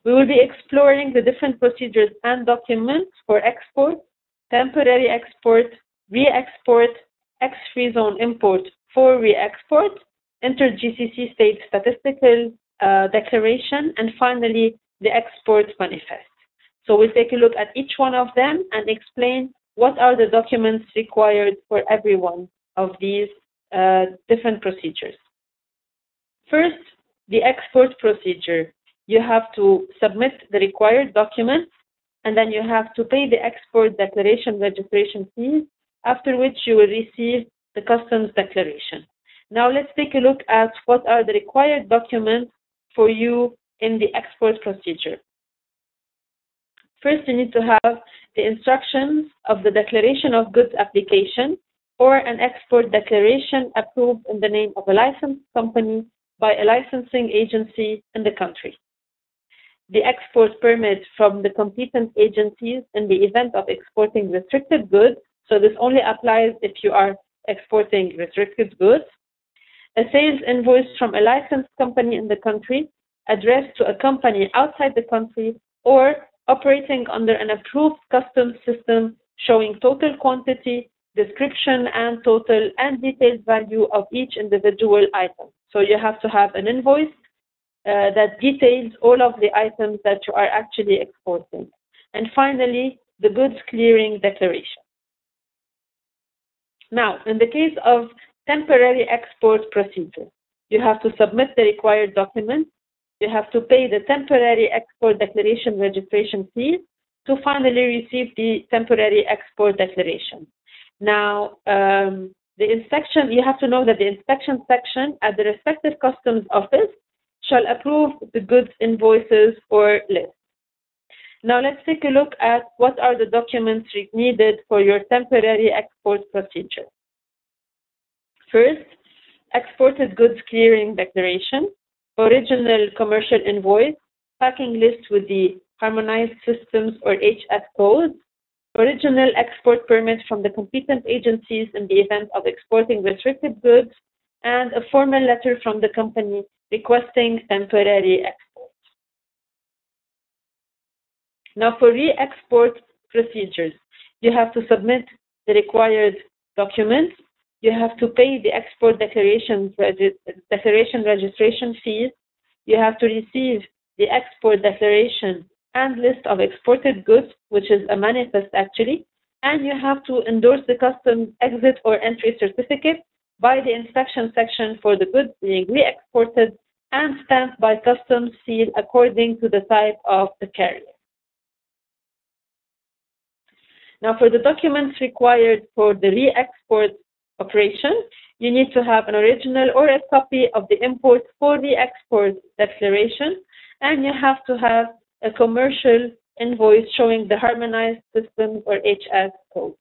We will be exploring the different procedures and documents for export, temporary export, re-export, X-free zone import for re-export, inter-GCC state statistical declaration, and finally the export manifest. So we'll take a look at each one of them and explain what are the documents required for every one of these different procedures. First, the export procedure. You have to submit the required documents, and then you have to pay the export declaration registration fees, after which you will receive the customs declaration. Now let's take a look at what are the required documents for you in the export procedure. First, you need to have the instructions of the declaration of goods application or an export declaration approved in the name of a licensed company by a licensing agency in the country. The export permit from the competent agencies in the event of exporting restricted goods. So this only applies if you are exporting restricted goods. A sales invoice from a licensed company in the country addressed to a company outside the country or operating under an approved customs system showing total quantity, description, and total and detailed value of each individual item. So you have to have an invoice that details all of the items that you are actually exporting. And finally, the goods clearing declaration. Now, in the case of temporary export procedure, you have to submit the required documents. You have to pay the temporary export declaration registration fees to finally receive the temporary export declaration. Now, the inspection, you have to know that the inspection section at the respective customs office shall approve the goods invoices or lists. Now let's take a look at what are the documents needed for your temporary export procedure. First, exported goods clearing declaration, original commercial invoice, packing list with the harmonized systems or HS codes, original export permit from the competent agencies in the event of exporting restricted goods, and a formal letter from the company requesting temporary export. Now for re-export procedures, you have to submit the required documents. You have to pay the export declaration registration fees. You have to receive the export declaration and list of exported goods, which is a manifest actually, and you have to endorse the customs exit or entry certificate by the inspection section for the goods being re-exported and stamped by customs seal according to the type of the carrier. Now for the documents required for the re-export operation, you need to have an original or a copy of the import for the export declaration, and you have to have a commercial invoice showing the harmonized systems or HS code.